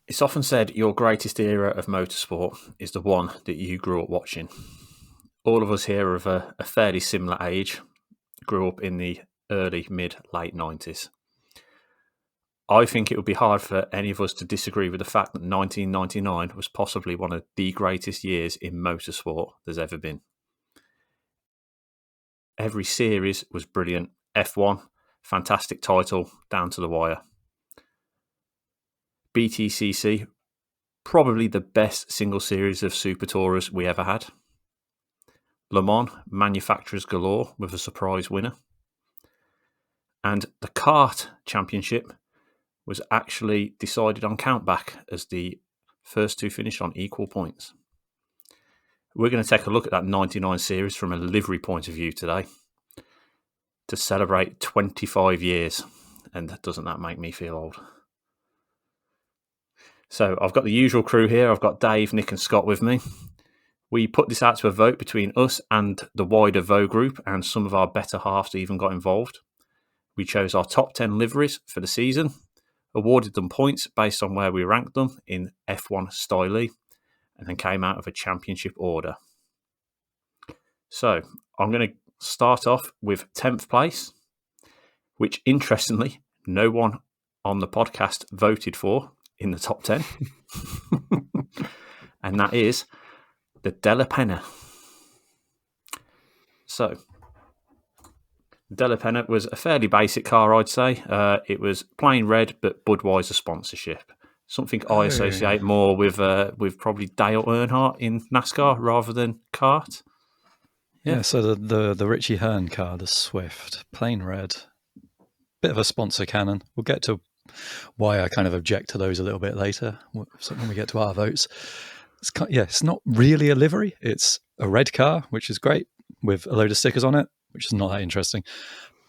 It's often said your greatest era of motorsport is the one that you grew up watching. All of us here are of a fairly similar age, grew up in the early, mid, late 90s. I think it would be hard for any of us to disagree with the fact that 1999 was possibly one of the greatest years in motorsport there's ever been. Every series was brilliant. F1, fantastic title, down to the wire. BTCC, probably the best single series of Super Tourers we ever had. Le Mans, manufacturers galore with a surprise winner. And the kart championship was actually decided on countback as the first two finished on equal points. We're going to take a look at that 99 series from a livery point of view today to celebrate 25 years. And doesn't that make me feel old? So I've got the usual crew here. I've got Dave, Nick and Scott with me. We put this out to a vote between us and the wider Voe group, and some of our better halves even got involved. We chose our top 10 liveries for the season, awarded them points based on where we ranked them in F1 style, and then came out of a championship order. So I'm going to start off with 10th place, which interestingly, no one on the podcast voted for in the top 10. And that is the Della Penna. So, Della Penna was a fairly basic car, I'd say. It was plain red, but Budweiser sponsorship. Something I associate more with probably Dale Earnhardt in NASCAR rather than kart. Yeah, so the Richie Hearn car, the Swift, plain red, bit of a sponsor cannon. We'll get to why I kind of object to those a little bit later when we get to our votes. It's not really a livery. It's a red car, which is great, with a load of stickers on it, which is not that interesting.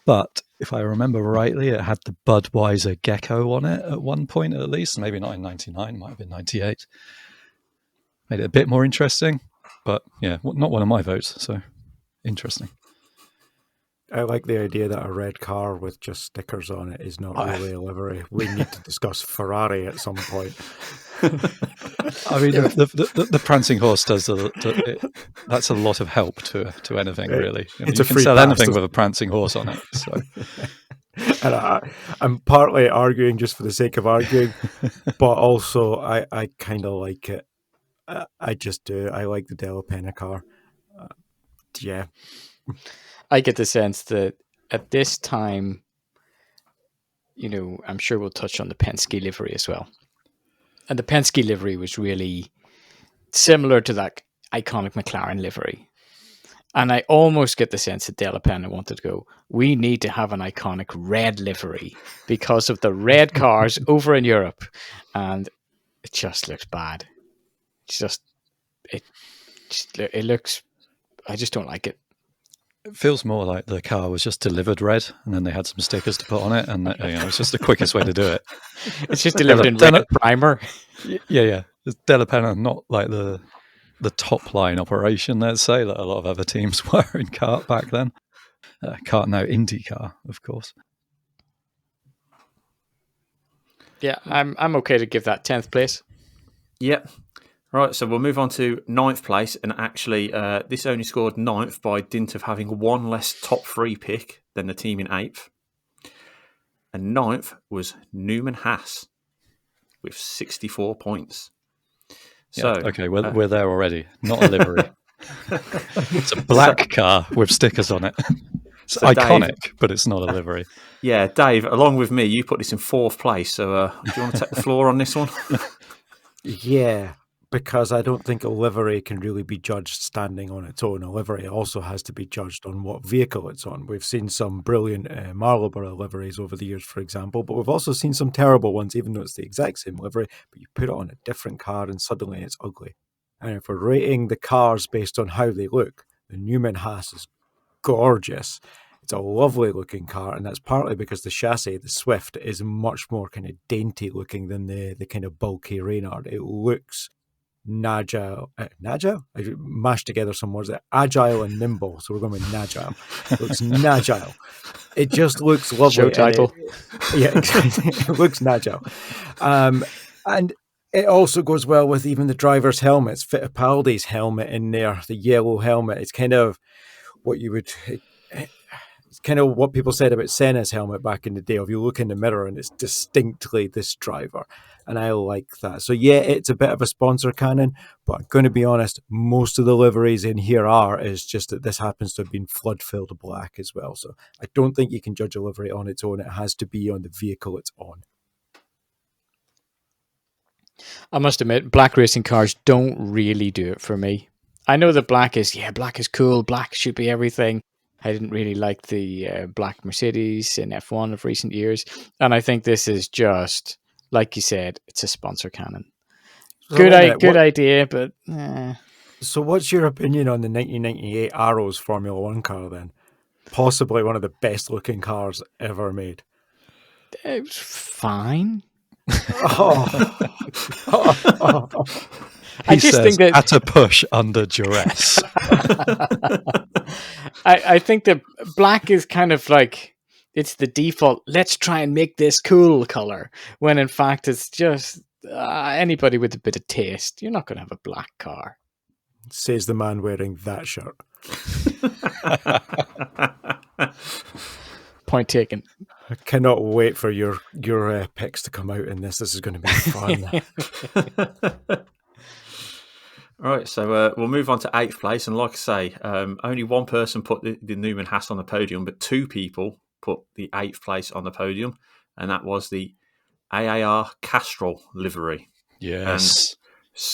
But if I remember rightly, it had the Budweiser gecko on it at one point at least, maybe not in 99, might have been 98. Made it a bit more interesting, but yeah, not one of my votes, so interesting. I like the idea that a red car with just stickers on it is not really a livery. We need to discuss Ferrari at some point. I mean, the prancing horse does that's a lot of help to anything, really. You can sell anything with a prancing horse on it. So. And I'm partly arguing just for the sake of arguing, but also I kind of like it. I just do. I like the Della Penna car. Yeah. I get the sense that at this time, I'm sure we'll touch on the Penske livery as well. And the Penske livery was really similar to that iconic McLaren livery. And I almost get the sense that Della Penna wanted to go, we need to have an iconic red livery because of the red cars over in Europe. And it just looks bad. It looks, I just don't like it. It feels more like the car was just delivered red, and then they had some stickers to put on it, and it's just the quickest way to do it. It's just delivered in red primer. Yeah. It's Della Penna, not like the top line operation, let's say, that a lot of other teams were in kart back then. Kart now, IndyCar, of course. Yeah, I'm okay to give that 10th place. Yep. Right, so we'll move on to 9th place, and actually this only scored 9th by dint of having one less top 3 pick than the team in 8th. And 9th was Newman Haas with 64 points. So, yeah, okay, we're there already. Not a livery. It's a black car with stickers on it. It's iconic, Dave, but it's not a livery. Yeah, Dave, along with me, you put this in 4th place, so do you want to take the floor on this one? Yeah. Because I don't think a livery can really be judged standing on its own. A livery also has to be judged on what vehicle it's on. We've seen some brilliant Marlboro liveries over the years, for example, but we've also seen some terrible ones, even though it's the exact same livery, but you put it on a different car and suddenly it's ugly. And if we're rating the cars based on how they look, the Newman Haas is gorgeous. It's a lovely looking car, and that's partly because the chassis, the Swift, is much more kind of dainty looking than the kind of bulky Reynard. It looks agile. I mashed together some words there. Agile and nimble. So we're going with Nagile. It looks Nagile. It just looks lovely. Show title. Yeah, exactly. It looks Nagile. And It also goes well with even the driver's helmets. Fittipaldi's helmet in there, the yellow helmet. It's kind of what you would. It's kind of what people said about Senna's helmet back in the day. If you look in the mirror and it's distinctly this driver, and I like that. So yeah, it's a bit of a sponsor cannon, but I'm going to be honest, most of the liveries in here is just that this happens to have been flood-filled black as well. So I don't think you can judge a livery on its own. It has to be on the vehicle it's on. I must admit, black racing cars don't really do it for me. I know that black is cool. Black should be everything. I didn't really like the black Mercedes in F1 of recent years. And I think this is just, like you said, it's a sponsor cannon. So good idea, but... So what's your opinion on the 1998 Arrows Formula One car then? Possibly one of the best looking cars ever made. It was fine. I just think that at a push under duress. I think that black is kind of like, it's the default, let's try and make this cool color, when in fact it's just anybody with a bit of taste. You're not going to have a black car. Says the man wearing that shirt. Point taken. I cannot wait for your picks to come out in this. This is going to be fun. All right, so we'll move on to 8th place. And like I say, only one person put the Newman Haas on the podium, but 2 people put the 8th place on the podium, and that was the AAR Castrol livery. Yes.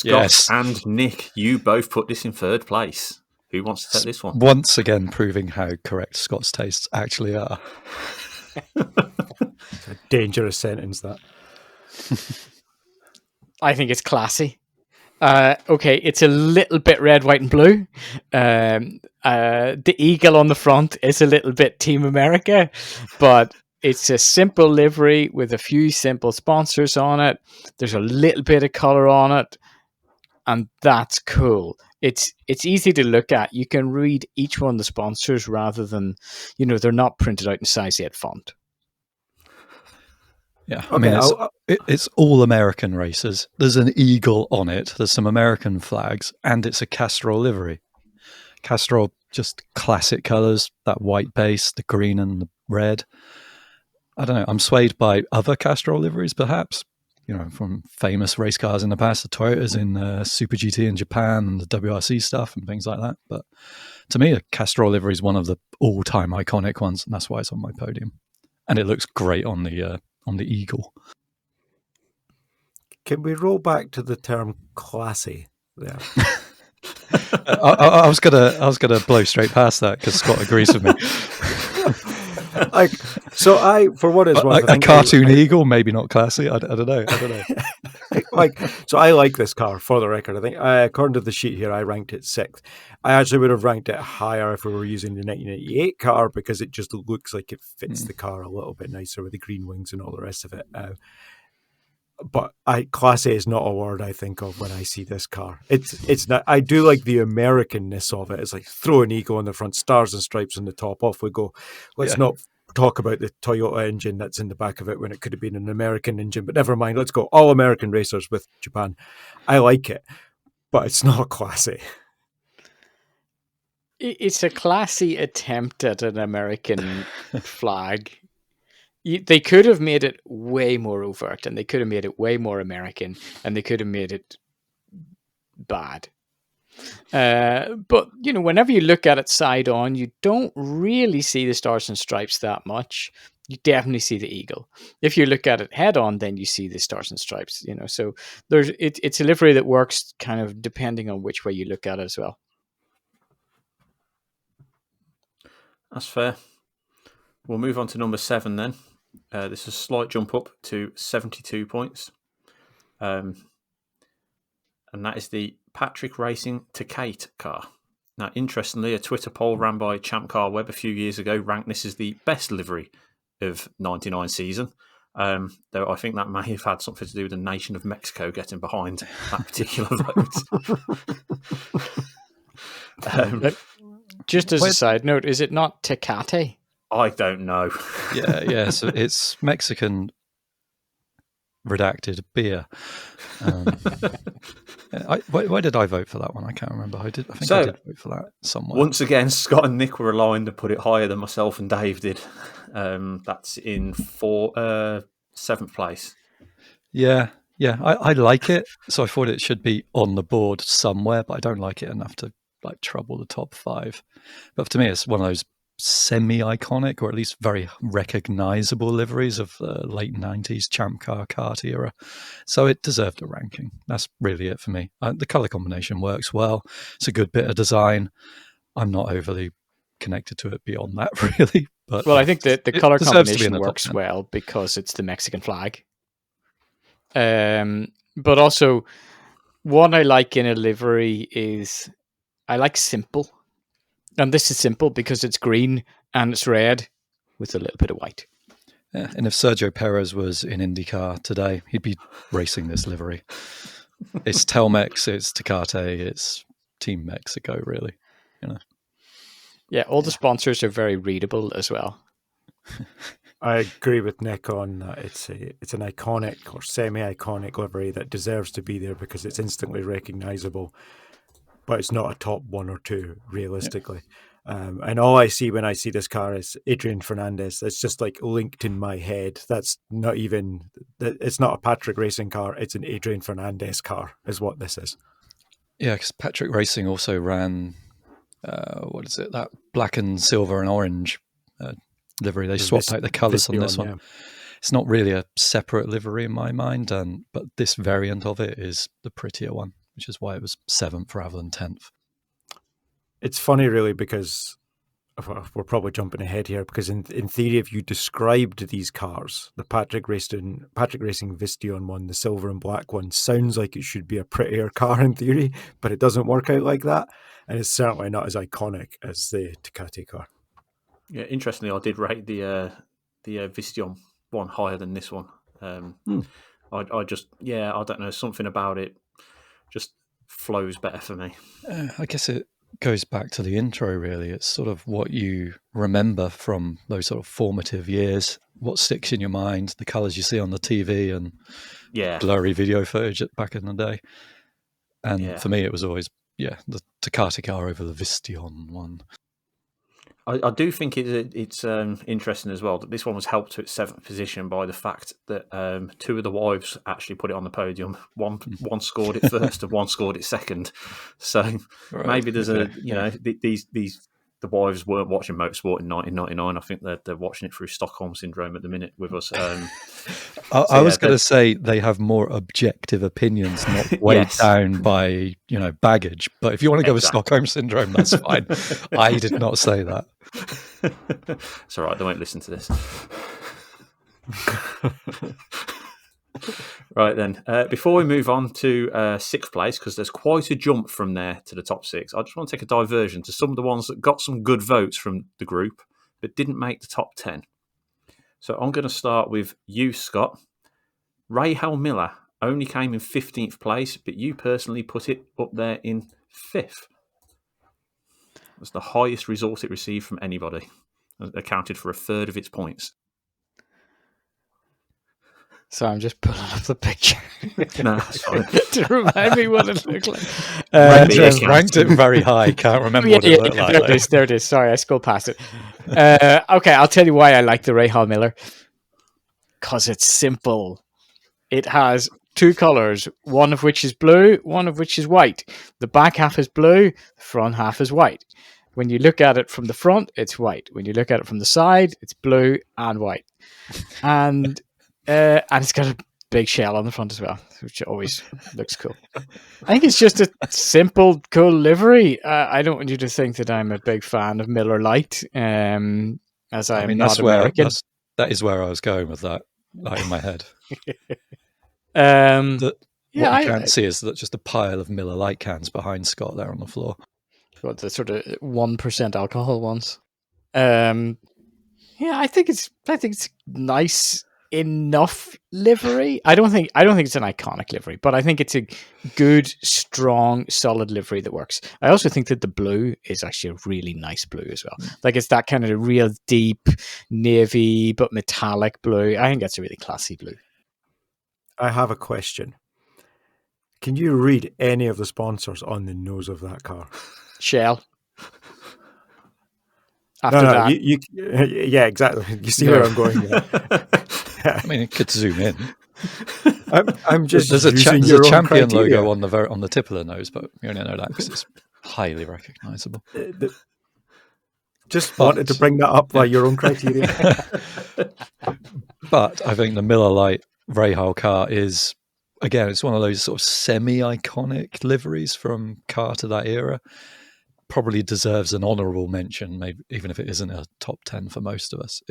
And Scott and Nick, you both put this in 3rd place. Who wants to take this one? Once again, proving how correct Scott's tastes actually are. It's a dangerous sentence, that. I think it's classy. Okay, it's a little bit red, white, and blue. The eagle on the front is a little bit Team America, but it's a simple livery with a few simple sponsors on it. There's a little bit of color on it, and that's cool. It's easy to look at. You can read each one of the sponsors rather than, they're not printed out in size 8 font. Yeah, I mean, it's all American races. There's an eagle on it. There's some American flags, and it's a Castrol livery. Castrol, just classic colours, that white base, the green and the red. I don't know, I'm swayed by other Castrol liveries, perhaps, from famous race cars in the past, the Toyotas in Super GT in Japan and the WRC stuff and things like that. But to me, a Castrol livery is one of the all-time iconic ones, and that's why it's on my podium. And it looks great on the eagle. Can we roll back to the term classy there? I was gonna blow straight past that because Scott agrees with me. For what it's worth, a cartoon eagle, maybe not classy. I don't know. So I like this car, for the record. I think, according to the sheet here, I ranked it 6th. I actually would have ranked it higher if we were using the 1988 car, because it just looks like it fits the car a little bit nicer with the green wings and all the rest of it. But classy is not a word I think of when I see this car. It's not. I do like the Americanness of it. It's like throw an eagle on the front, stars and stripes on the top, off we go. Let's not talk about the Toyota engine that's in the back of it when it could have been an American engine, but never mind. Let's go all American racers with Japan. I like it, but it's not classy. It's a classy attempt at an American flag. They could have made it way more overt, and they could have made it way more American, and they could have made it bad. But, whenever you look at it side on, you don't really see the stars and stripes that much. You definitely see the eagle. If you look at it head on, then you see the stars and stripes, So it's a livery that works kind of depending on which way you look at it as well. That's fair. We'll move on to number 7 then. This is a slight jump up to 72 points. And that is the Patrick Racing Takate car. Now, interestingly, a Twitter poll ran by Champ Car Web a few years ago ranked this as the best livery of 99 season. Though I think that may have had something to do with the nation of Mexico getting behind that particular vote. Just as a side note, is it not Tecate? I don't know. Yeah. So it's Mexican redacted beer. Why did I vote for that one? I can't remember. I think I did vote for that somewhere. Once again, Scott and Nick were aligned to put it higher than myself and Dave did. That's in 7th place. Yeah, I like it, so I thought it should be on the board somewhere, but I don't like it enough to like trouble the top 5. But to me, it's one of those semi-iconic, or at least very recognizable liveries of the late 90s Champ Car kart era. So it deserved a ranking. That's really it for me. The color combination works well. It's a good bit of design. I'm not overly connected to it beyond that, really. But I think that the color combination works well because it's the Mexican flag. But also, what I like in a livery is I like simple. And this is simple because it's green and it's red with a little bit of white. Yeah, and if Sergio Perez was in IndyCar today, he'd be racing this livery. It's Telmex, it's Tecate, it's Team Mexico, really. Yeah, all the sponsors are very readable as well. I agree with Nick on that. It's an iconic or semi-iconic livery that deserves to be there because it's instantly recognizable, but it's not a top 1 or 2 realistically. Yeah. And all I see when I see this car is Adrian Fernandez. It's just like linked in my head. That's not even. It's not a Patrick Racing car. It's an Adrian Fernandez car. Is what this is. Yeah, because Patrick Racing also ran. What is it? That black and silver and orange livery. They swapped out the colours on this one. Yeah. It's not really a separate livery in my mind, but this variant of it is the prettier one, which is why it was 7th rather than 10th. It's funny, really, because we're probably jumping ahead here, because in theory, if you described these cars, the Patrick Racing Vistion one, the silver and black one, sounds like it should be a prettier car in theory, but it doesn't work out like that, and it's certainly not as iconic as the Tecate car. Yeah, interestingly, I did rate the Vistion one higher than this one. I just, I don't know, something about it just flows better for me. I guess it goes back to the intro, really. It's sort of what you remember from those sort of formative years, what sticks in your mind, the colours you see on the TV and blurry video footage back in the day. And for me, it was always, the Tecate car over the Vistion one. I do think it's interesting as well that this one was helped to its 7th position by the fact that 2 of the wives actually put it on the podium. One scored it first and one scored it second. So maybe there's the wives weren't watching motorsport in 1999. I think they're watching it through Stockholm Syndrome at the minute with us. I was going to say they have more objective opinions, not weighed down by baggage. But if you want to go with Stockholm Syndrome, that's fine. I did not say that. It's all right. They won't listen to this. Right then, before we move on to 6th place, because there's quite a jump from there to the top 6, I just want to take a diversion to some of the ones that got some good votes from the group but didn't make the top 10. So I'm going to start with you, Scott. Rahal Miller only came in 15th place, but you personally put it up there in 5th. That's the highest result it received from anybody. It accounted for 1/3 of its points. So I'm just pulling up the picture No, to remind me what it looked like. Ranked it very high. Can't remember what it looked like. There it is. Sorry, I scrolled past it. Okay, I'll tell you why I like the Rahal Miller. Because it's simple. It has 2 colours, one of which is blue, one of which is white. The back half is blue, the front half is white. When you look at it from the front, it's white. When you look at it from the side, it's blue and white. And it's got a big shell on the front as well, which always looks cool. I think it's just a simple, cool livery. I don't want you to think that I'm a big fan of Miller Lite, as I am not American. That is where I was going with that, like in my head. What you can't see is that just a pile of Miller Lite cans behind Scott there on the floor. What, the sort of 1% alcohol ones? I think it's nice enough livery. I don't think it's an iconic livery, but I think it's a good, strong, solid livery that works. I also think that the blue is actually a really nice blue as well. Like it's that kind of real deep navy but metallic blue. I think that's a really classy blue. I have a question. Can you read any of the sponsors on the nose of that car? Shell. No, yeah, exactly. You see where I'm going with that. I mean, it could zoom in. I'm just there's a champion criteria. logo on the tip of the nose, but you only know that because it's highly recognisable. Just wanted to bring that up by your own criteria. But I think the Miller Lite Rahal car is, again, it's one of those sort of semi-iconic liveries from car to that era. Probably deserves an honourable mention, maybe even if it isn't a top 10 for most of us.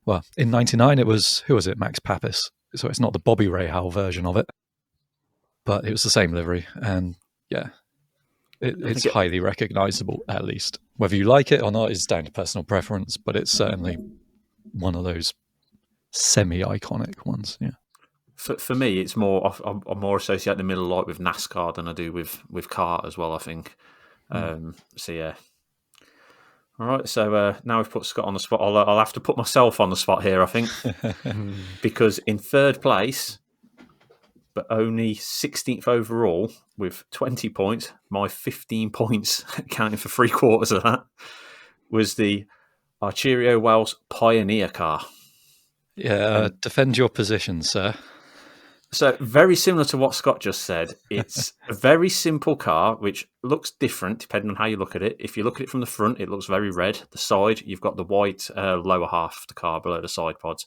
Well, in '99 it was, who was it? Max Papis. So it's not the Bobby Rahal version of it, but it was the same livery, and yeah, it's highly recognisable. At least whether you like it or not is down to personal preference, but it's certainly one of those semi-iconic ones. Yeah. For me, it's more. I'm more associate the Miller Lite with NASCAR than I do with car as well. I think. So yeah. All right. So now we've put Scott on the spot. I'll have to put myself on the spot here. I think because in third place, but only 16th overall with 20 points. My 15 points, counting for 3/4 of that, was the Archerio Wells Pioneer car. Yeah. Defend your position, sir. So very similar to what Scott just said. It's a very simple car, which looks different depending on how you look at it. If you look at it from the front, it looks very red. The side, you've got the white lower half of the car below the side pods.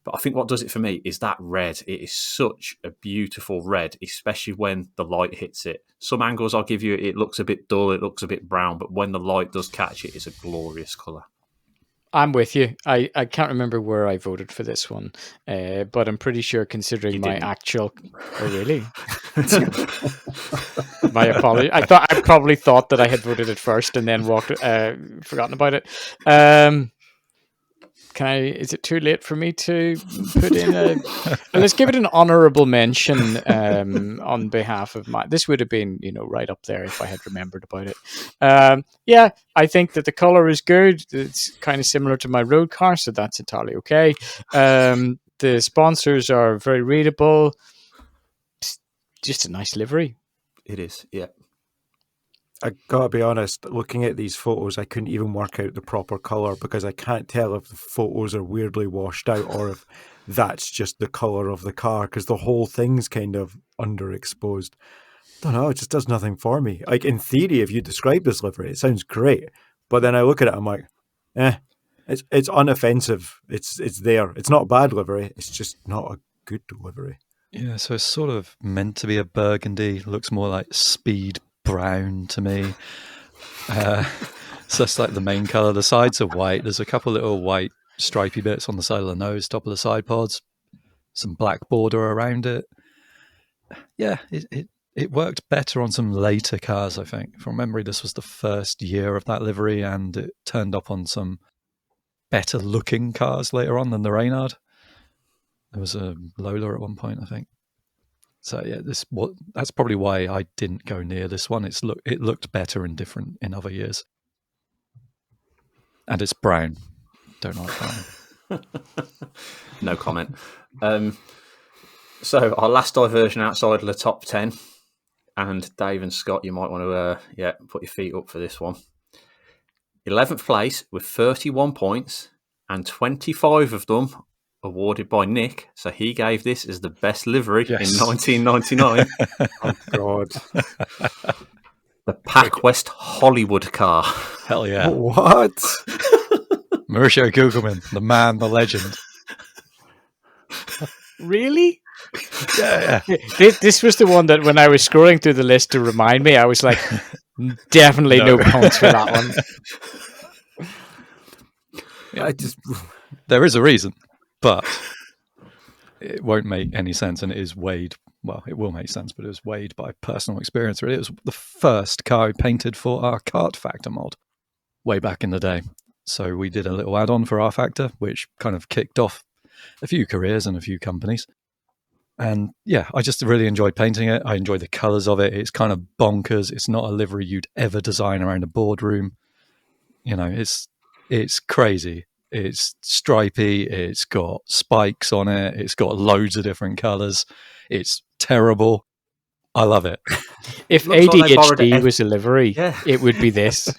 But I think what does it for me is that red. It is such a beautiful red, especially when the light hits it. Some angles I'll give you, it looks a bit dull, it looks a bit brown, but when the light does catch it, it's a glorious colour. I'm with you. I can't remember where I voted for this one, but I'm pretty sure considering my actual... Oh, really? My apology. I probably thought that I had voted it first and then forgotten about it. Is it too late for me to put in let's give it an honourable mention on behalf of this would have been, right up there if I had remembered about it. Yeah, I think that the colour is good. It's kind of similar to my road car, so that's entirely okay. The sponsors are very readable. Just a nice livery. It is, yeah. I gotta be honest, looking at these photos, I couldn't even work out the proper colour because I can't tell if the photos are weirdly washed out or if that's just the colour of the car because the whole thing's kind of underexposed. I don't know, it just does nothing for me. Like, in theory, if you describe this livery, it sounds great. But then I look at it, I'm like, it's unoffensive. It's there. It's not a bad livery. It's just not a good livery. Yeah, so it's sort of meant to be a burgundy. Looks more like speed brown to me. So that's like the main colour. The sides are white. There's a couple little white stripy bits on the side of the nose, top of the side pods, some black border around it. Yeah, it worked better on some later cars, I think. From memory, this was the first year of that livery, and it turned up on some better looking cars later on than the Reynard. There was a Lola at one point, I think. So yeah, that's probably why I didn't go near this one. It looked better and different in other years, and it's brown. Don't like brown. No comment. So our last diversion outside of the top 10, and Dave and Scott, you might want to put your feet up for this one. 11th place with 31 points, and 25 of them awarded by Nick, so he gave this as the best livery in 1999. Oh, God. The Pac West Hollywood car. Hell yeah. What? Mauricio Gugelmin, the man, the legend. Really? Yeah. This was the one that when I was scrolling through the list to remind me, I was like, definitely no points for that one. Yeah, there is a reason. But it won't make any sense, and it is weighed. Well, it will make sense, but it was weighed by personal experience. Really, it was the first car I painted for our Kart Factor mod way back in the day. So we did a little add-on for R Factor, which kind of kicked off a few careers and a few companies. And yeah, I just really enjoyed painting it. I enjoy the colours of it. It's kind of bonkers. It's not a livery you'd ever design around a boardroom. It's crazy. It's stripy. It's got spikes on it. It's got loads of different colours. It's terrible. I love it. If Looks like they borrowed ADHD was a livery, it would be this.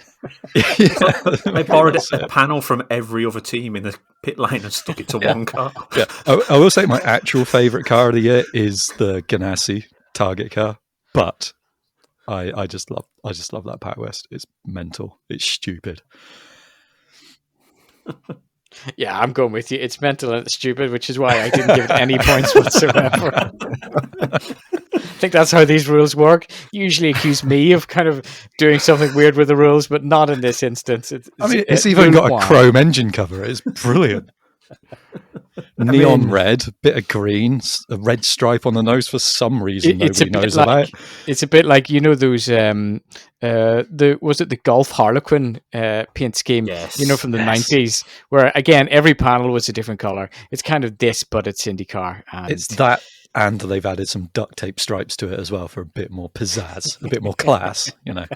They borrowed a panel from every other team in the pit lane and stuck it to one car. Yeah, I will say my actual favourite car of the year is the Ganassi Target car, but I just love that Pat West. It's mental. It's stupid. Yeah, I'm going with you. It's mental and it's stupid, which is why I didn't give it any points whatsoever. I think that's how these rules work. You usually accuse me of kind of doing something weird with the rules, but not in this instance. It's even got a chrome engine cover. It's brilliant. Neon red, bit of green, a red stripe on the nose for some reason nobody knows about. It's a bit like, you know, those was it the Gulf Harlequin paint scheme? Yes, you know, from the 90s, where again every panel was a different color. It's kind of this, but it's IndyCar. And it's that, and they've added some duct tape stripes to it as well for a bit more pizzazz, a bit more class. You know,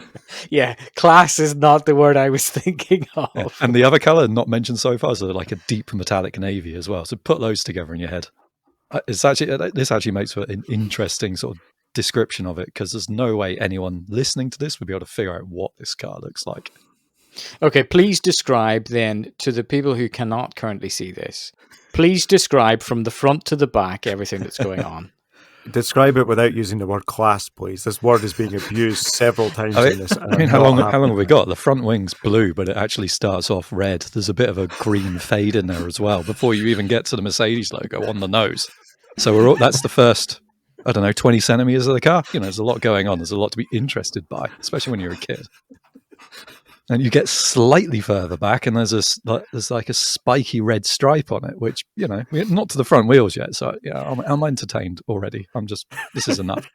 yeah, class is not the word I was thinking of. Yeah. And the other color not mentioned so far is like a deep metallic navy as well. So put those together in your head. This actually makes for an interesting sort of description of it, because there's no way anyone listening to this would be able to figure out what this car looks like. Okay, please describe then to the people who cannot currently see this. Please describe from the front to the back everything that's going on. Describe it without using the word class, please. This word is being abused several times in this. I mean, how long have we got? The front wing's blue, but it actually starts off red. There's a bit of a green fade in there as well before you even get to the Mercedes logo on the nose. So that's the first, 20 centimeters of the car. You know, there's a lot going on. There's a lot to be interested by, especially when you're a kid. And you get slightly further back, and there's like a spiky red stripe on it, which, you know, we're not to the front wheels yet. So yeah, I'm entertained already. This is enough.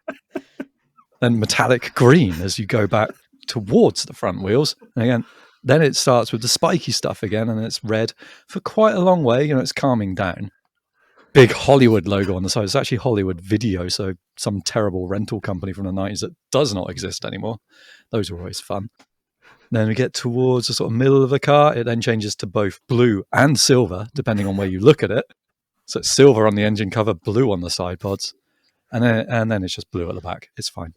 Then metallic green as you go back towards the front wheels. And again, then it starts with the spiky stuff again, and it's red for quite a long way. You know, it's calming down. Big Hollywood logo on the side. It's actually Hollywood Video, so some terrible rental company from the 90s that does not exist anymore. Those were always fun. Then we get towards the sort of middle of the car. It then changes to both blue and silver, depending on where you look at it. So it's silver on the engine cover, blue on the side pods, and then it's just blue at the back. It's fine.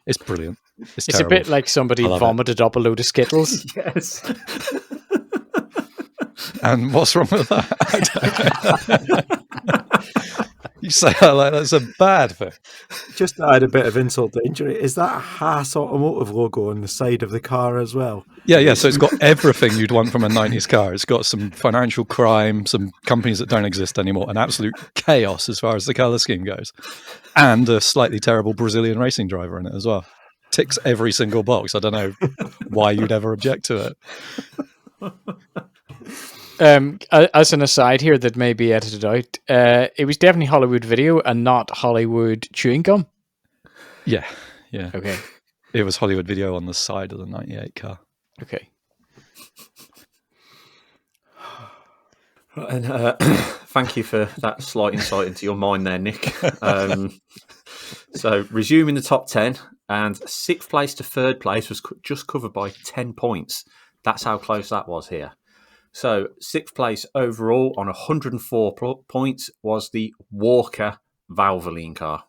It's brilliant. It's terrible. A bit like somebody vomited up a load of Skittles. Yes. And what's wrong with that? You say that like that's a bad thing. Just to add a bit of insult to injury, is that a Haas Automotive logo on the side of the car as well? Yeah. So it's got everything you'd want from a 90s car. It's got some financial crime, some companies that don't exist anymore, and absolute chaos as far as the colour scheme goes. And a slightly terrible Brazilian racing driver in it as well. Ticks every single box. I don't know why you'd ever object to it. As an aside here that may be edited out, it was definitely Hollywood Video and not Hollywood Chewing Gum. Yeah. Okay. It was Hollywood Video on the side of the 98 car. Okay. And thank you for that slight insight into your mind there, Nick. So resuming the top 10, and 6th place to 3rd place was just covered by 10 points. That's how close that was here. So 6th place overall on 104 points was the Walker Valvoline car.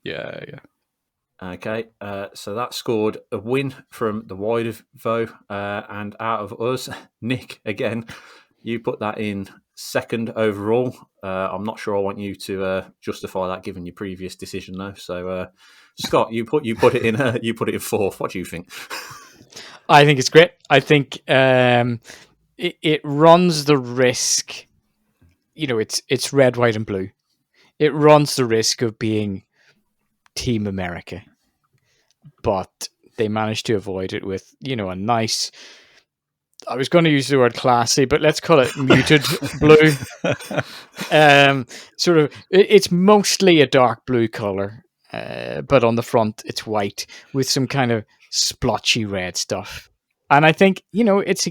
Yeah. Okay, so that scored a win from the Wider Vo, and out of us, Nick, again, you put that in 2nd overall. I'm not sure I want you to justify that given your previous decision though. So Scott, you put it in 4th. What do you think? I think it's great. I think it runs the risk, you know, it's red, white, and blue. It runs the risk of being Team America, but they managed to avoid it with, you know, a nice, I was going to use the word classy, but let's call it muted blue. Sort of, it's mostly a dark blue color, but on the front it's white with some kind of splotchy red stuff. And I think, you know, it's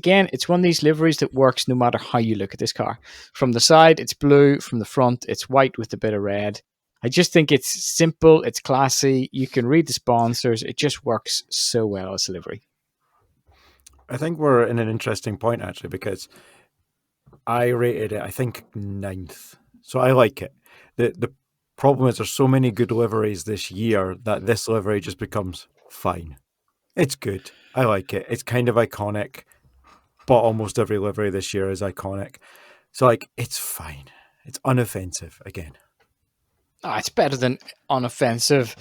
one of these liveries that works no matter how you look at this car. From the side, it's blue. From the front, it's white with a bit of red. I just think it's simple. It's classy. You can read the sponsors. It just works so well as a livery. I think we're in an interesting point, actually, because I rated it, I think, 9th. So I like it. The problem is there's so many good liveries this year that this livery just becomes fine. It's good. I like it. It's kind of iconic, but almost every livery this year is iconic. So, like, it's fine. It's unoffensive again. Oh, it's better than unoffensive.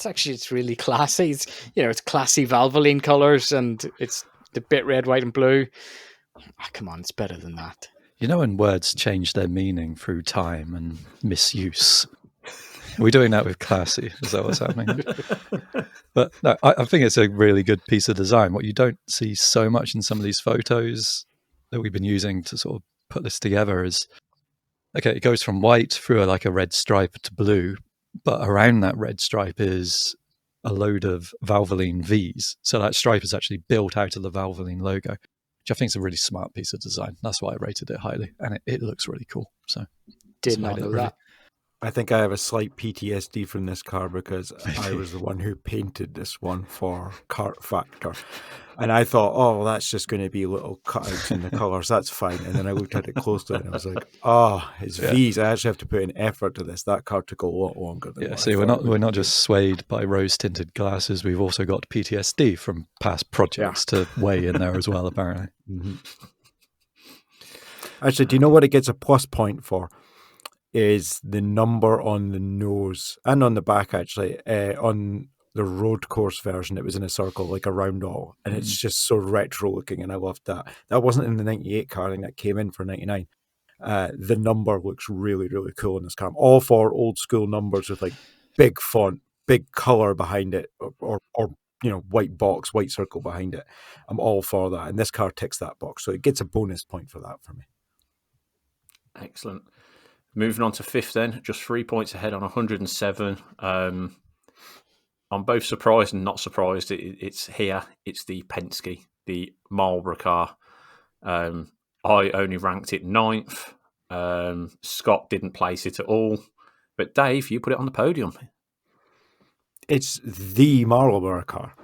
It's really classy. It's classy Valvoline colors, and it's the bit red, white, and blue. Come on, it's better than that. When words change their meaning through time and misuse, are we doing that with classy? Is that what's happening? But no, I think it's a really good piece of design. What you don't see so much in some of these photos that we've been using to sort of put this together is, okay, it goes from white through a red stripe to blue, but around that red stripe is a load of Valvoline V's. So that stripe is actually built out of the Valvoline logo, which I think is a really smart piece of design. That's why I rated it highly, and it looks really cool. So did not know that. I think I have a slight PTSD from this car because I was the one who painted this one for Kart Factor. And I thought, oh, well, that's just going to be little cutouts in the colours. That's fine. And then I looked at it closely and I was like, oh, it's V's. I actually have to put in effort to this. That car took a lot longer than see, we're not just swayed by rose-tinted glasses. We've also got PTSD from past projects to weigh in there as well, apparently. Mm-hmm. Actually, do you know what it gets a plus point for? Is the number on the nose and on the back, actually. On the road course version, it was in a circle, like a round all, and it's just so retro looking, and I loved that. That wasn't in the 98 car, I think that came in for 99. The number looks really, really cool in this car. I'm all for old school numbers with like big font, big colour behind it, or white box, white circle behind it. I'm all for that, and this car ticks that box, so it gets a bonus point for that for me. Excellent. Moving on to 5th then, just 3 points ahead on 107. I'm both surprised and not surprised. It's here. It's the Penske, the Marlboro car. I only ranked it 9th. Scott didn't place it at all. But Dave, you put it on the podium. It's the Marlboro car.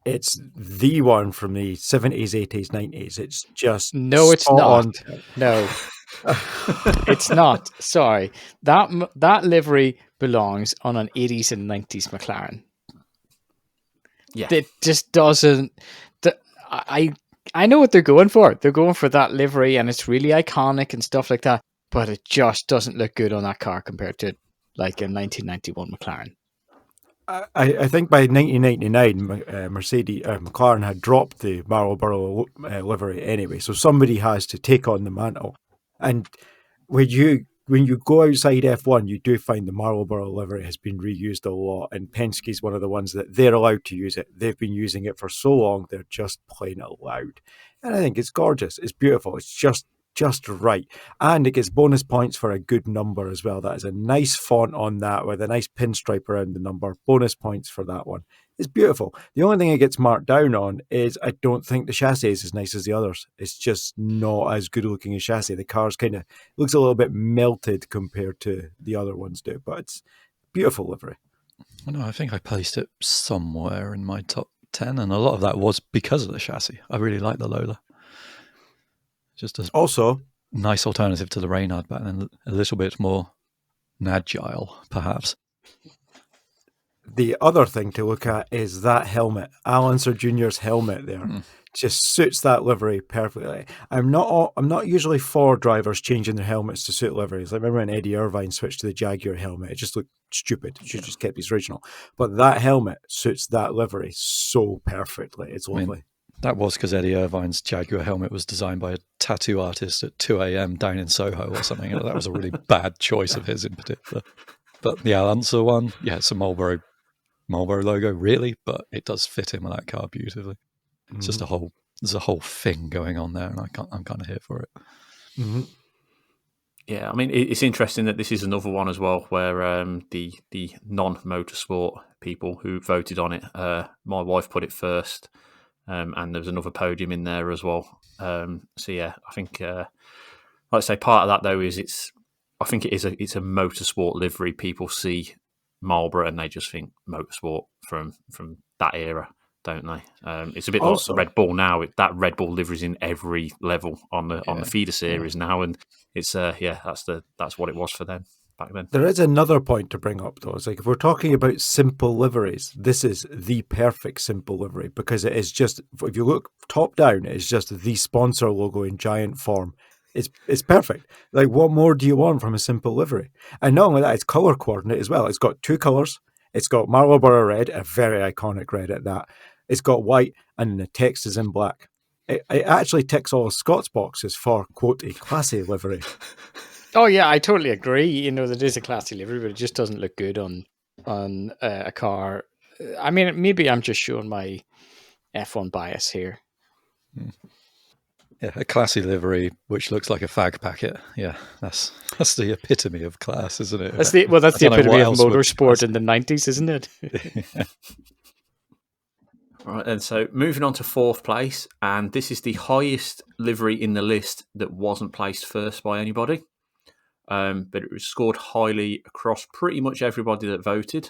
It's the one from the 70s, 80s, 90s. It's just... No, it's not. No. It's not. Sorry. That livery belongs on an 80s and 90s McLaren. Yeah. It just doesn't... I know what they're going for. They're going for that livery, and it's really iconic and stuff like that, but it just doesn't look good on that car compared to like a 1991 McLaren. I think by 1999, McLaren had dropped the Marlboro livery anyway, so somebody has to take on the mantle. And when you go outside F1, you do find the Marlboro livery has been reused a lot, and Penske's one of the ones that they're allowed to use it. They've been using it for so long, they're just plain allowed. And I think it's gorgeous. It's beautiful. It's just right. And it gets bonus points for a good number as well. That is a nice font on that with a nice pinstripe around the number. Bonus points for that one. It's beautiful. The only thing it gets marked down on is I don't think the chassis is as nice as the others. It's just not as good looking a chassis. The car's looks a little bit melted compared to the other ones do, but it's beautiful livery. No, I think I placed it somewhere in my top 10, and a lot of that was because of the chassis. I really like the Lola. Just also nice alternative to the Reynard back then, a little bit more agile, perhaps. The other thing to look at is that helmet. Alan Sir Jr.'s helmet there just suits that livery perfectly. I'm not usually for drivers changing their helmets to suit liveries. I remember when Eddie Irvine switched to the Jaguar helmet. It just looked stupid. He should just kept his original. But that helmet suits that livery so perfectly. It's lovely. That was because Eddie Irvine's Jaguar helmet was designed by a tattoo artist at 2 a.m. down in Soho or something. That was a really bad choice of his in particular. But the Al Unser one, it's a Marlboro logo, really, but it does fit in with that car beautifully. It's just there's a whole thing going on there, and I'm kind of here for it. Mm-hmm. Yeah, I mean, it's interesting that this is another one as well where the non-motorsport people who voted on it, my wife put it first. And there's another podium in there as well. So yeah, I think, like I say, part of that though is it's a motorsport livery. People see Marlboro and they just think motorsport from that era. don't they? It's a bit Also- like Red Bull now. That Red Bull livery's in every level on the feeder series now, and it's that's what it was for them back then. There is another point to bring up, though. It's like if we're talking about simple liveries, this is the perfect simple livery because it is just, if you look top down, it's just the sponsor logo in giant form. It's perfect. Like, what more do you want from a simple livery? And not only that, it's color coordinate as well. It's got two colors. It's got Marlborough red, a very iconic red at that. It's got white, and the text is in black. It actually ticks all Scott's boxes for, quote, a classy livery. Oh yeah, I totally agree. You know, that is a classy livery, but it just doesn't look good on a car. I mean, maybe I'm just showing my F1 bias here. Yeah, a classy livery which looks like a fag packet. Yeah, that's the epitome of class, isn't it? That's the epitome of motorsport in the 90s, isn't it? Right, and so moving on to fourth place, and this is the highest livery in the list that wasn't placed first by anybody, but it was scored highly across pretty much everybody that voted.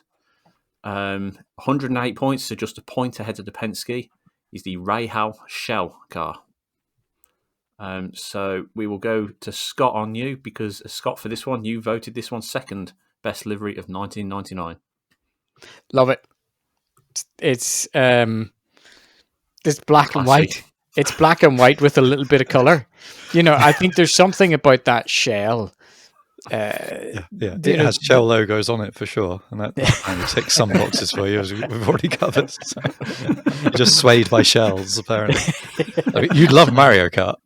108 points, so just a point ahead of the Penske, is the Rahal Shell car. So we will go to Scott on you, because Scott, for this one, you voted this one second best livery of 1999. Love it. It's black Classy. and white. It's black and white with a little bit of color. You know, I think there's something about that shell. It has shell logos on it for sure, and that kind of ticks some boxes for you, as we've already covered. So, you're just swayed by shells, apparently. I mean, you'd love Mario Kart.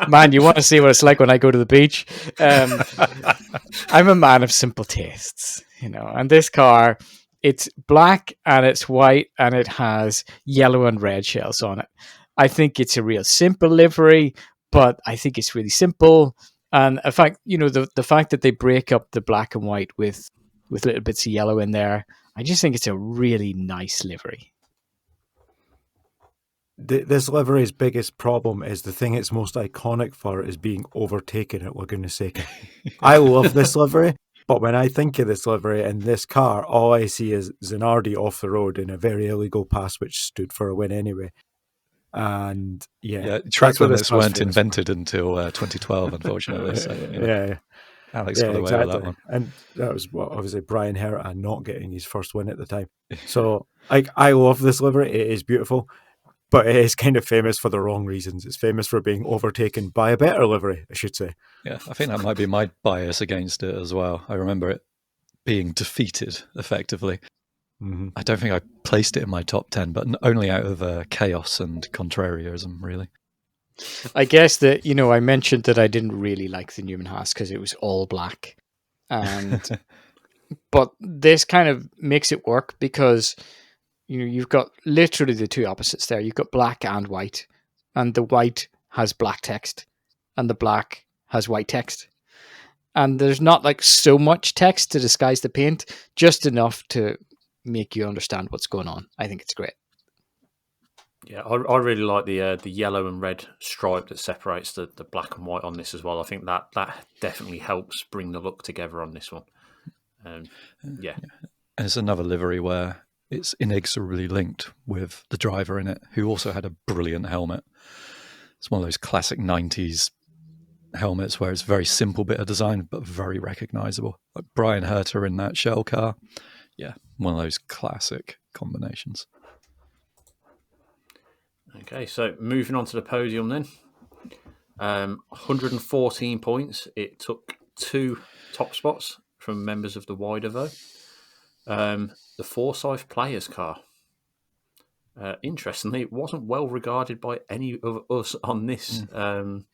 Man, you want to see what it's like when I go to the beach? I'm a man of simple tastes, you know, and this car, it's black and it's white and it has yellow and red shells on it. I think it's a real simple livery, but I think it's really simple. And in fact, you know, the fact that they break up the black and white with little bits of yellow in there, I just think it's a really nice livery. This livery's biggest problem is the thing it's most iconic for is being overtaken at Laguna Seca. I love this livery, but when I think of this livery and this car, all I see is Zanardi off the road in a very illegal pass, which stood for a win anyway. And track limits weren't invented until 2012, unfortunately. So, Alex got away with that one. And that was obviously Brian Herta not getting his first win at the time. So I love this livery. It is beautiful, but it is kind of famous for the wrong reasons. It's famous for being overtaken by a better livery, I should say. Yeah, I think that might be my bias against it as well. I remember it being defeated effectively. Mm-hmm. I don't think I placed it in my top 10, but only out of chaos and contrarianism, really. I guess that, you know, I mentioned that I didn't really like the Newman Haas because it was all black. And but this kind of makes it work because, you know, you've got literally the two opposites there. You've got black and white, and the white has black text and the black has white text. And there's not like so much text to disguise the paint, just enough to make you understand what's going on. I think it's great. Yeah, I really like the yellow and red stripe that separates the black and white on this as well. I think that definitely helps bring the look together on this one. Yeah. And it's another livery where it's inexorably linked with the driver in it, who also had a brilliant helmet. It's one of those classic 90s helmets where it's a very simple bit of design, but very recognizable. Like Brian Herta in that Shell car. Yeah, one of those classic combinations. Okay, so moving on to the podium then. 114 points. It took 2 top spots from members of the wider vote. The Forsyth Players car. Interestingly, it wasn't well regarded by any of us on this on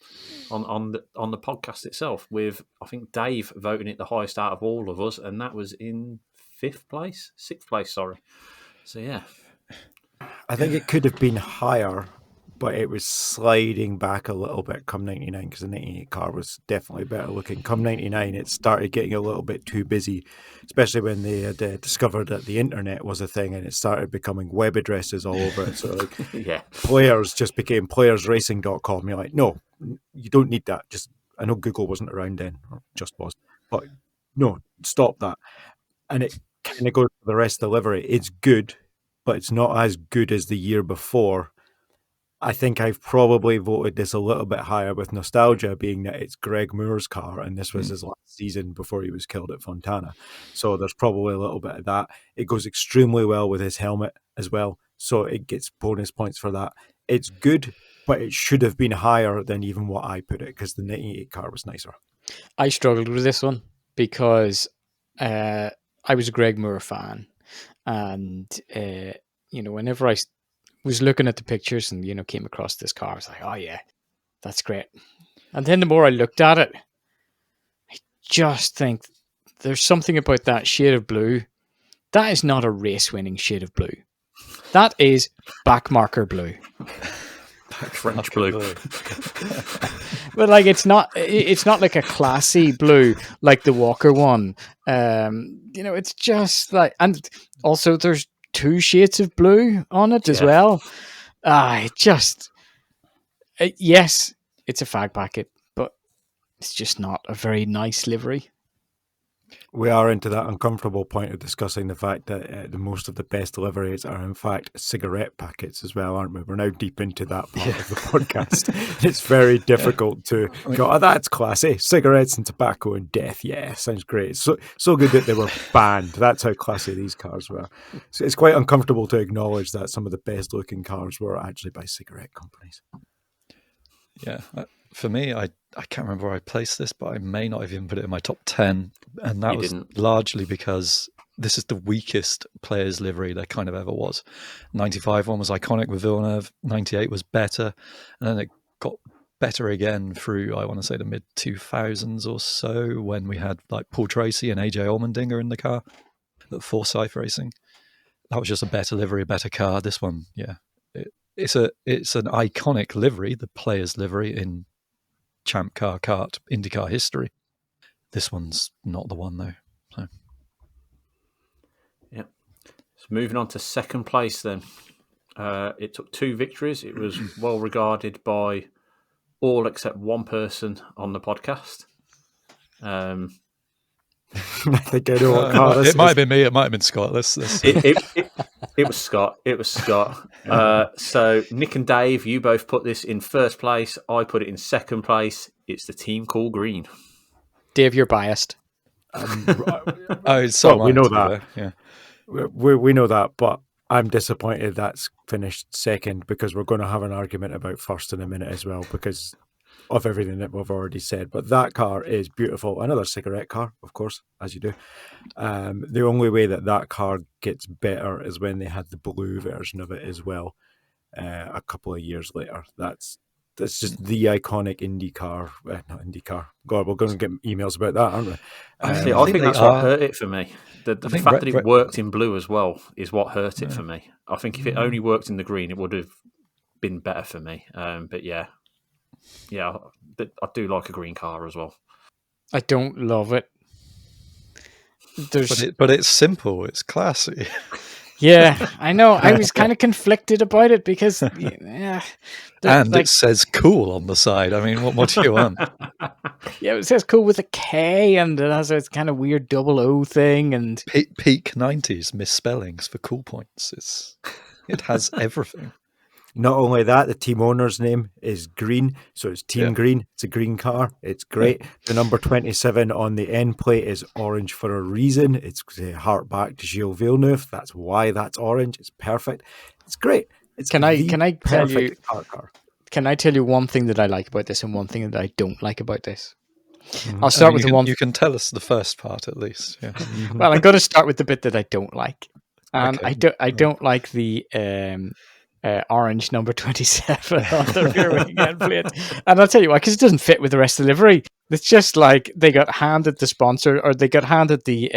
the podcast itself. With I think Dave voting it the highest out of all of us, and that was in 6th place. So yeah, I think it could have been higher, but it was sliding back a little bit come 99 because the 98 car was definitely better looking. Come 99, it started getting a little bit too busy, especially when they had discovered that the internet was a thing and it started becoming web addresses all over it. So like, Players just became playersracing.com. You're like, no, you don't need that. Just, I know Google wasn't around then, or just was, but no, stop that. And it kind of goes for the rest of the livery. It's good. but it's not as good as the year before. I think I've probably voted this a little bit higher with nostalgia, being that it's Greg Moore's car, and this was his last season before he was killed at Fontana. So there's probably a little bit of that. It goes extremely well with his helmet as well, so it gets bonus points for that. It's good, but it should have been higher than even what I put it, because the 98 car was nicer. I struggled with this one because I was a Greg Moore fan, and whenever I was looking at the pictures and came across this car, I was like, oh yeah, that's great. And then the more I looked at it, I just think there's something about that shade of blue. That is not a race-winning shade of blue. That is backmarker blue. French blue. But like it's not like a classy blue like the Walker one. It's just like, and also there's 2 shades of blue on it as well. Yes, it's a fag packet, but it's just not a very nice livery. We are into that uncomfortable point of discussing the fact that the most of the best liveries are in fact cigarette packets as well, aren't we? We're now deep into that part of the podcast. It's very difficult to go, oh, that's classy. Cigarettes and tobacco and death. Yeah, sounds great. So good that they were banned. That's how classy these cars were. So it's quite uncomfortable to acknowledge that some of the best looking cars were actually by cigarette companies. Yeah. For me, I can't remember where I placed this, but I may not have even put it in my top 10. And that was largely because this is the weakest players' livery there kind of ever was. 95 one was iconic with Villeneuve. 98 was better. And then it got better again through, I want to say, the mid-2000s or so, when we had like Paul Tracy and AJ Allmendinger in the car at Forsyth Racing. That was just a better livery, a better car. This one, yeah. It's an iconic livery, the players' livery in Champ Car Kart IndyCar history. This one's not the one though. So. Yeah. So moving on to second place then. It took 2 victories. It was well regarded by all except one person on the podcast. I think I know what car this is. It might have been me. It might have been Scott. Let's It was Scott. It was Scott. So Nick and Dave, you both put this in first place. I put it in second place. It's the Team Cool Green. Dave, you're biased. We know that. Yeah, we know that, but I'm disappointed that's finished second, because we're going to have an argument about first in a minute as well, because of everything that we've already said. But that car is beautiful. Another cigarette car, of course, as you do. The only way that car gets better is when they had the blue version of it as well, a couple of years later. That's just the iconic Indy car. Not Indy car. God, we're going to get emails about that, aren't we? I think that's what hurt it for me. The fact that it worked in blue as well is what hurt it for me. I think if it only worked in the green, it would have been better for me. But yeah, I do like a green car as well. I don't love it. But it's simple. It's classy. Yeah, I know. I was kind of conflicted about it because, and it says cool on the side. I mean, what do you want? Yeah, it says cool with a K, and it has a kind of weird double O thing. And peak 90s misspellings for cool points. It has everything. Not only that, the team owner's name is Green, so it's Team Green. It's a green car. It's great. The number 27 on the end plate is orange for a reason. It's a heart back to Gilles Villeneuve. That's why that's orange. It's perfect. It's great. Can I tell you one thing that I like about this and one thing that I don't like about this? I'll start with the one. You can tell us the first part at least. Yeah. Well, I'm going to start with the bit that I don't like, and okay. I don't like the orange number 27 on the rear wing end plate. And I'll tell you why, because it doesn't fit with the rest of the livery. It's just like they got handed the sponsor, or they got handed the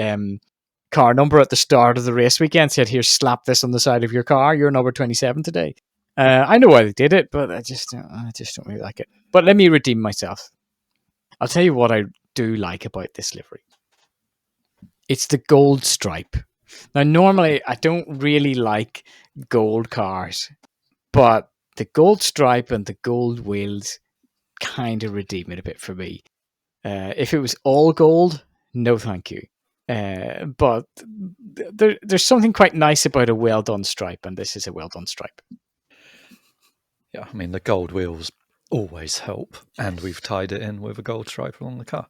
car number at the start of the race weekend, said, here, slap this on the side of your car. You're number 27 today. I know why they did it, but I just don't really like it. But let me redeem myself. I'll tell you what I do like about this livery. It's the gold stripe. Now, normally, I don't really like gold cars, but the gold stripe and the gold wheels kind of redeem it a bit for me. If it was all gold, no thank you. But there's something quite nice about a well done stripe, and this is a well done stripe. Yeah, I mean, the gold wheels always help, and we've tied it in with a gold stripe along the car.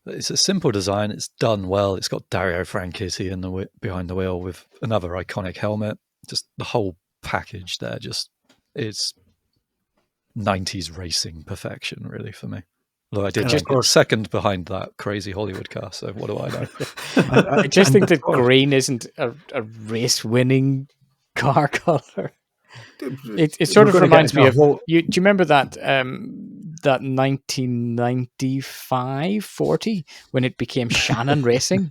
It's a simple design. It's done well. It's got Dario Franchitti behind the wheel with another iconic helmet. Just the whole package there. It's 90s racing perfection, really, for me. Although I did just get second behind that crazy Hollywood car, so what do I know? I just think that green isn't a race-winning car color. It sort of reminds me of. Do you remember that that 1995 40 when it became Shannon Racing?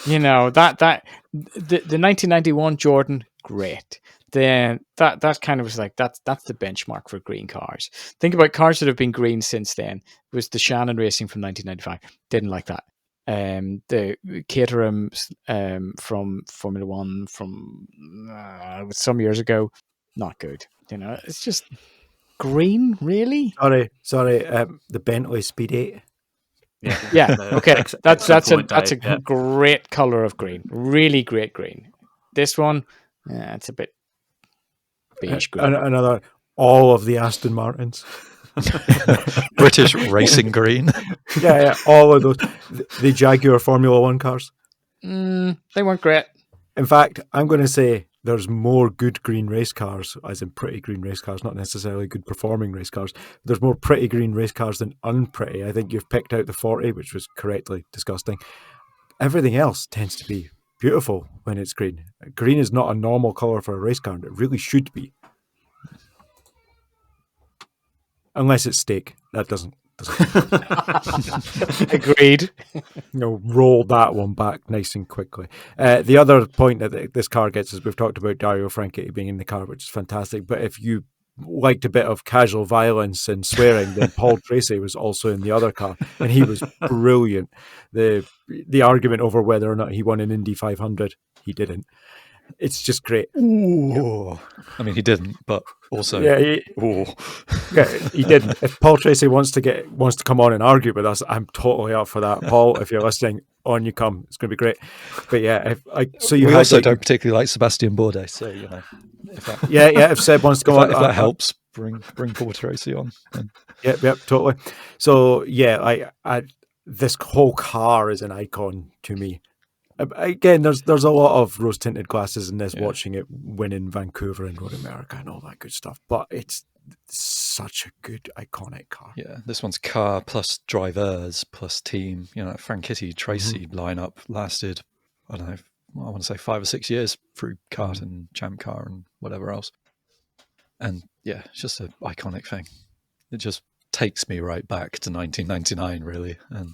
You know that the 1991 Jordan, great. Then that kind of was like that's the benchmark for green cars. Think about cars that have been green since then. It was the Shannon Racing from 1995. Didn't like that. The Caterham from Formula One from some years ago, not good. You know, it's just green, really. Sorry. The Bentley Speed 8. Yeah. Okay. That's a great color of green. Really great green. This one, it's a bit beige green. Another all of the Aston Martins. British racing green. Yeah, all of those. The Jaguar Formula One cars. They weren't great. In fact, I'm going to say there's more good green race cars, as in pretty green race cars, not necessarily good performing race cars. There's more pretty green race cars than unpretty. I think you've picked out the 40, which was correctly disgusting. Everything else tends to be beautiful when it's green. Green is not a normal colour for a race car, and it really should be. Unless it's steak. That doesn't. Agreed. Roll that one back nice and quickly. The other point that this car gets is we've talked about Dario Franchitti being in the car, which is fantastic. But if you liked a bit of casual violence and swearing, then Paul Tracy was also in the other car, and he was brilliant. The argument over whether or not he won an Indy 500, he didn't. It's just great. Ooh. I mean, he didn't, but also, he didn't. If Paul Tracy wants to come on and argue with us, I'm totally up for that. Paul, if you're listening, on you come. It's going to be great. But yeah, we also don't particularly like Sebastian Bourdais, so you know. If Seb wants to come on, if that helps, bring Paul Tracy on. Yep, totally. So yeah, I this whole car is an icon to me. Again, there's a lot of rose-tinted glasses in this, watching it win in Vancouver and Road America and all that good stuff. But it's such a good, iconic car. Yeah, this one's car plus drivers plus team. You know, Franchitti Tracy lineup lasted, I don't know, I want to say 5 or 6 years through kart and Champ Car and whatever else. And yeah, it's just an iconic thing. It just takes me right back to 1999, really. And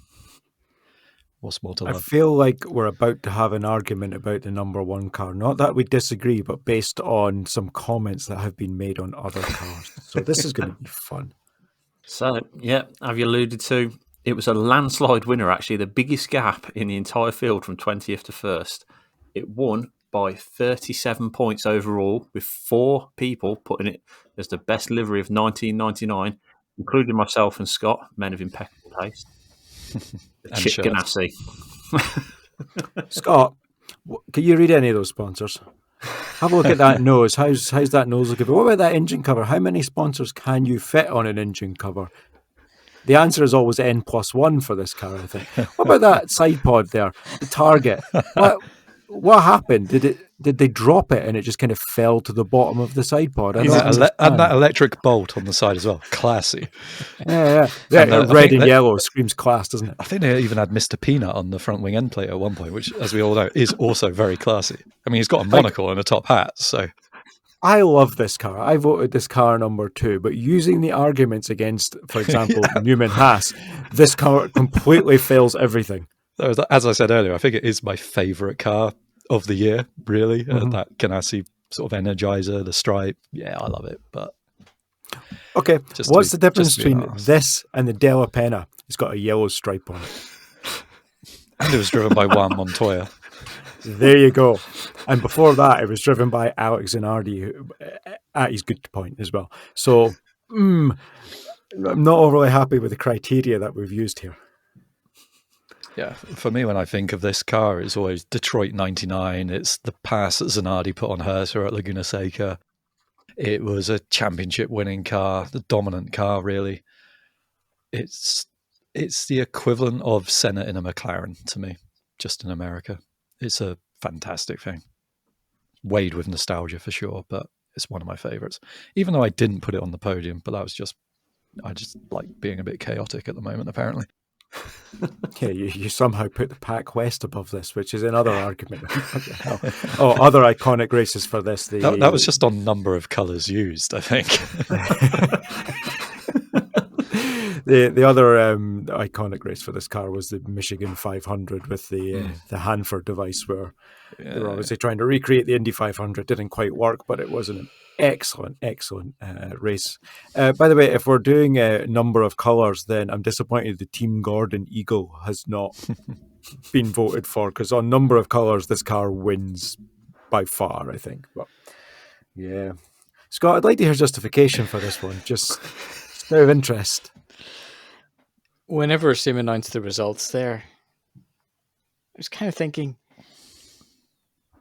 what's more to love? I feel like we're about to have an argument about the number one car. Not that we disagree, but based on some comments that have been made on other cars. So this is going to be fun. So, yeah, have you alluded to, it was a landslide winner, actually, the biggest gap in the entire field from 20th to 1st. It won by 37 points overall, with 4 people putting it as the best livery of 1999, including myself and Scott, men of impeccable taste. Chip Ganassi. Scott, can you read any of those sponsors? Have a look at that nose. How's that nose looking? What about that engine cover? How many sponsors can you fit on an engine cover? The answer is always N+1 for this car, I think. What about that side pod there? The Target. What happened? Did they drop it and it just kind of fell to the bottom of the side pod? And that electric bolt on the side as well. Classy. Yeah. Red and yellow screams class, doesn't it? I think they even had Mr. Peanut on the front wing end plate at one point, which, as we all know, is also very classy. I mean, he's got a monocle and a top hat, so... I love this car. I voted this car number 2, but using the arguments against, for example, Newman Haas, this car completely fails everything. As I said earlier, I think it is my favourite car of the year, really. That Ganassi sort of Energizer, the stripe. Yeah, I love it. But okay, what's the difference between this and the Della Penna? It's got a yellow stripe on it. And it was driven by Juan Montoya. There you go. And before that, it was driven by Alex Zanardi at his good point as well. So I'm not overly happy with the criteria that we've used here. Yeah, for me, when I think of this car, it's always Detroit 99. It's the pass that Zanardi put on Herta at Laguna Seca. It was a championship-winning car, the dominant car, really. It's the equivalent of Senna in a McLaren to me, just in America. It's a fantastic thing. Weighed with nostalgia for sure, but it's one of my favourites. Even though I didn't put it on the podium, but I just like being a bit chaotic at the moment, apparently. Yeah, you somehow put the Pac West above this, which is another argument. Oh, other iconic races for this. That was just on number of colours used, I think. The other iconic race for this car was the Michigan 500 with the Hanford device, where they were obviously trying to recreate the Indy 500. Didn't quite work, but it was an excellent race. By the way, if we're doing a number of colours, then I'm disappointed the Team Gordon Eagle has not been voted for, because on number of colours, this car wins by far, I think. But yeah, Scott, I'd like to hear justification for this one. Just out of interest. Whenever Sim announced the results there, I was kind of thinking,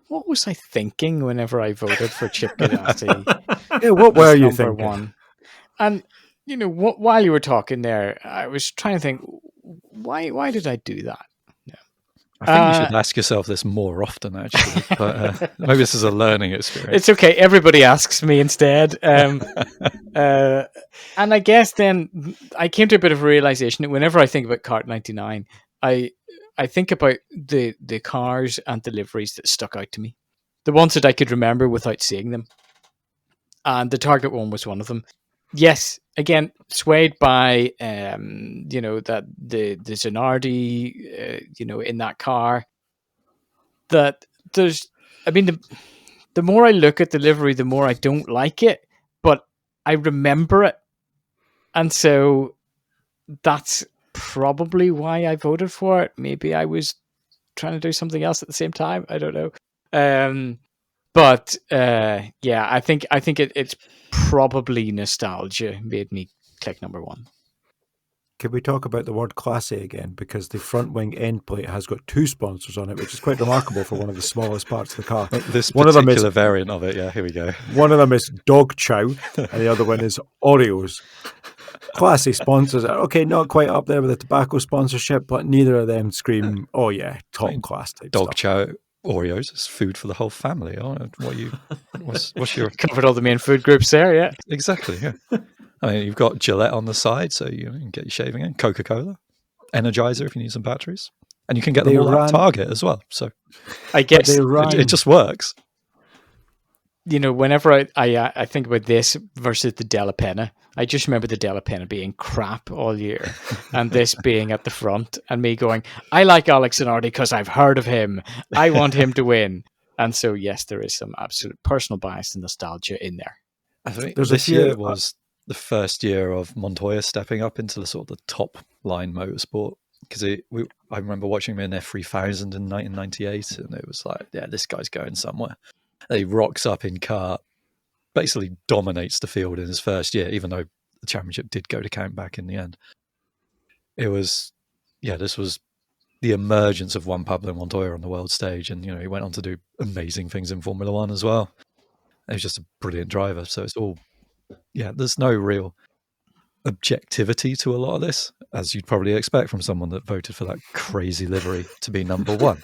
what was I thinking whenever I voted for Chip Ganassi? Yeah, what were you thinking? One? And, while you were talking there, I was trying to think, why did I do that? I think you should ask yourself this more often, actually. But maybe this is a learning experience. It's okay. Everybody asks me instead. And I guess then I came to a bit of a realization that whenever I think about Kart 99, I think about the cars and the liveries that stuck out to me. The ones that I could remember without seeing them. And the Target one was one of them. Yes, again, swayed by that the Zanardi, in that car. That there's, the more I look at the livery, the more I don't like it, but I remember it, and so that's probably why I voted for it. Maybe I was trying to do something else at the same time. I don't know. But I think it's probably nostalgia made me click number one. Could we talk about the word classy again? Because the front wing end plate has got 2 sponsors on it, which is quite remarkable for one of the smallest parts of the car. This particular variant of it, yeah, here we go. One of them is Dog Chow, and the other one is Oreos. Classy sponsors. Okay, not quite up there with the tobacco sponsorship, but neither of them scream, oh yeah, top class type Dog stuff. Chow Oreos is food for the whole family. What's your... Covered all the main food groups there, yeah. Exactly, yeah. I mean, you've got Gillette on the side, so you can get your shaving in. Coca-Cola, Energizer if you need some batteries, and you can get them all at Target as well. So I guess it just works. Whenever I think about this versus the Della Penna, I just remember the Della Penna being crap all year, and this being at the front, and me going, I like Alex Zanardi because I've heard of him. I want him to win. And so, yes, there is some absolute personal bias and nostalgia in there. I think this year was the first year of Montoya stepping up into the sort of the top line motorsport, because I remember watching him in F3000 in 1998, and it was like, yeah, this guy's going somewhere. And he rocks up in kart, basically dominates the field in his first year, even though the championship did go to count back in the end. It was, this was the emergence of Juan Pablo Montoya on the world stage, and he went on to do amazing things in Formula One as well. He was just a brilliant driver, so it's all... Yeah, there's no real objectivity to a lot of this, as you'd probably expect from someone that voted for that crazy livery to be number one.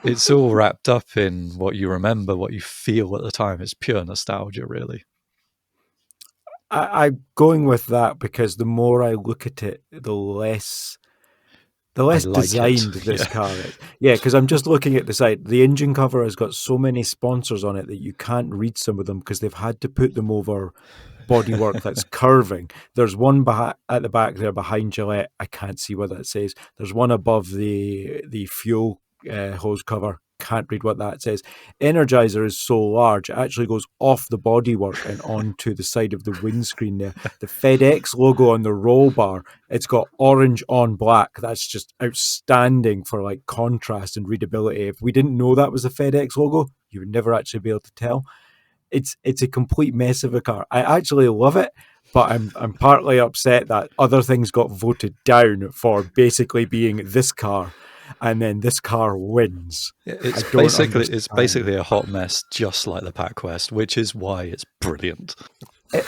It's all wrapped up in what you remember, what you feel at the time. It's pure nostalgia, really. I'm going with that because the more I look at it, the less designed this car is. Yeah, because I'm just looking at the side. The engine cover has got so many sponsors on it that you can't read some of them because they've had to put them over bodywork that's curving. There's one at the back there behind Gillette. I can't see what that says. There's one above the fuel hose cover. Can't read what that says. Energizer is so large, it actually goes off the bodywork and onto the side of the windscreen there. The FedEx logo on the roll bar, it's got orange on black. That's just outstanding for like contrast and readability. If we didn't know that was the FedEx logo, you would never actually be able to tell. It's a complete mess of a car. I actually love it, but I'm partly upset that other things got voted down for basically being this car, and then this car wins. It's basically a hot mess, just like the Pac West, which is why it's brilliant.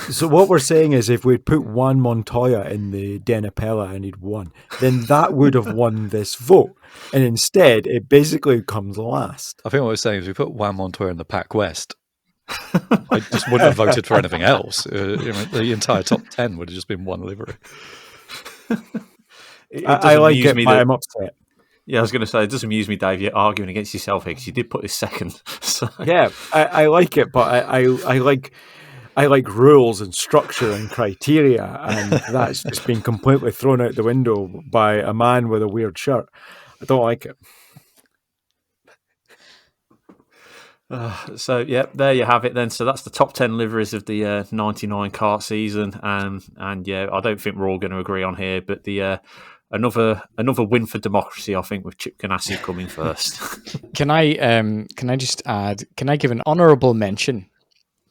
So what we're saying is, if we'd put Juan Montoya in the Denapella and he'd won, then that would have won this vote. And instead, it basically comes last. I think what we're saying is, we put Juan Montoya in the Pac West, I just wouldn't have voted for anything else. The entire top 10 would have just been one livery. I like it, but I'm upset. Yeah, I was going to say, it does amuse me, Dave, you're arguing against yourself here, because you did put this second. So. Yeah, I like it, but I like rules and structure and criteria, and that's just been completely thrown out the window by a man with a weird shirt. I don't like it. So, yeah, there you have it then. So that's the top 10 liveries of the 99 kart season. And yeah, I don't think we're all going to agree on here, but the another win for democracy, I think, with Chip Ganassi coming first. Can I just add, can I give an honourable mention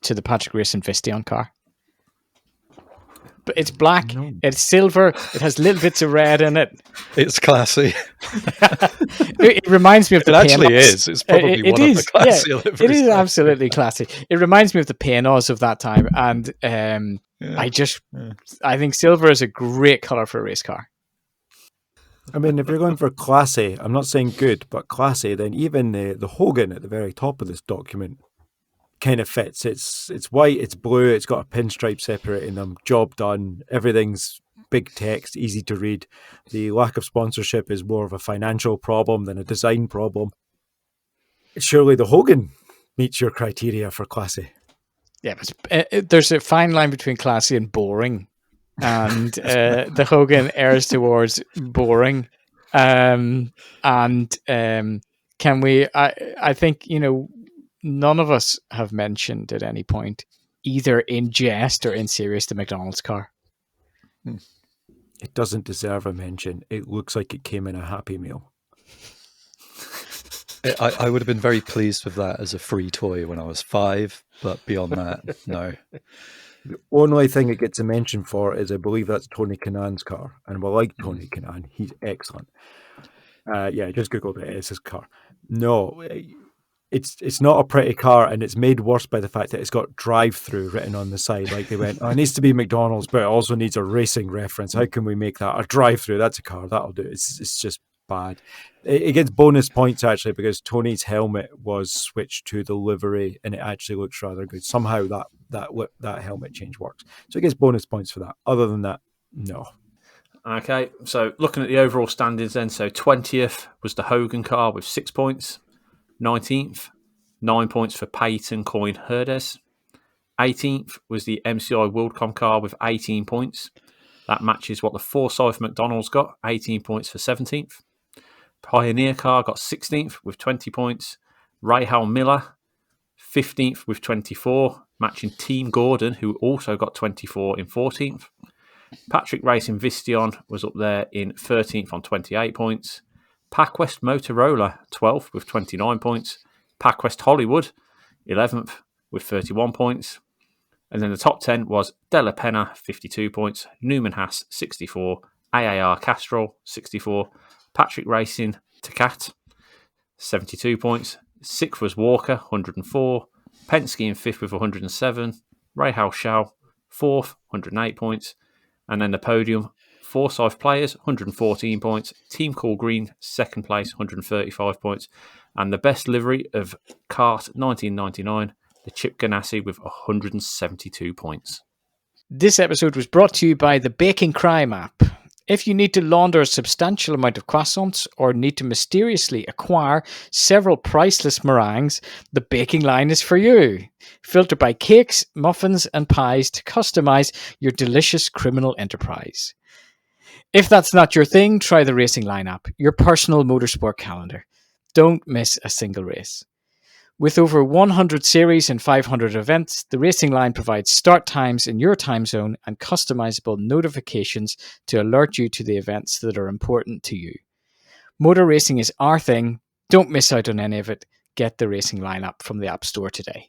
to the Patrick Racing Vistion car? But it's black, it's silver, it has little bits of red in it. It's classy. It reminds me of the It actually is. It's probably one of the classy liveries. It is absolutely classy. It reminds me of the P&Os of that time. And I think silver is a great colour for a race car. I mean, if you're going for classy, I'm not saying good, but classy, then even the Hogan at the very top of this document kind of fits. It's white, it's blue, it's got a pinstripe separating them, job done, everything's big text, easy to read. The lack of sponsorship is more of a financial problem than a design problem. Surely the Hogan meets your criteria for classy. Yeah, but there's a fine line between classy and boring. And the Hogan errs towards boring. Can we, I think, none of us have mentioned at any point, either in jest or in serious, the McDonald's car. It doesn't deserve a mention. It looks like it came in a Happy Meal. I would have been very pleased with that as a free toy when I was 5, but beyond that, no. The only thing it gets a mention for is, I believe that's Tony Kanaan's car, and we like Tony Kanaan. He's excellent. Yeah, just Googled it. It's his car. No, it's not a pretty car, and it's made worse by the fact that it's got drive-through written on the side. Like they went, it needs to be McDonald's, but it also needs a racing reference. How can we make that a drive-through? That's a car. That'll do. It's just bad. It gets bonus points, actually, because Tony's helmet was switched to the livery, and it actually looks rather good. Somehow that helmet change works. So it gets bonus points for that. Other than that, no. Okay, so looking at the overall standings then, so 20th was the Hogan car with 6 points. 19th, 9 points for Peyton Coyne Herdes. 18th was the MCI WorldCom car with 18 points. That matches what the Forsyth McDonald's got, 18 points for 17th. Pioneer car got 16th with 20 points. Rahal Miller, 15th with 24, matching Team Gordon, who also got 24 in 14th. Patrick Racing Vistion was up there in 13th on 28 points. PacWest Motorola, 12th with 29 points. PacWest Hollywood, 11th with 31 points. And then the top 10 was Della Penna, 52 points. Newman Haas, 64. AAR Castrol, 64. Patrick Racing Tacat, 72 points. 6th was Walker, 104. Penske in 5th with 107. Rahal Shao, 4th, 108 points. And then the podium, Forsyth Players, 114 points. Team Cool Green, 2nd place, 135 points. And the best livery of Kart 1999, the Chip Ganassi with 172 points. This episode was brought to you by the Baking Crime app. If you need to launder a substantial amount of croissants or need to mysteriously acquire several priceless meringues, the baking line is for you. Filter by cakes, muffins, and pies to customize your delicious criminal enterprise. If that's not your thing, try the Racing Line app, your personal motorsport calendar. Don't miss a single race. With over 100 series and 500 events, the Racing Line provides start times in your time zone and customizable notifications to alert you to the events that are important to you. Motor racing is our thing. Don't miss out on any of it. Get the Racing Line app from the App Store today.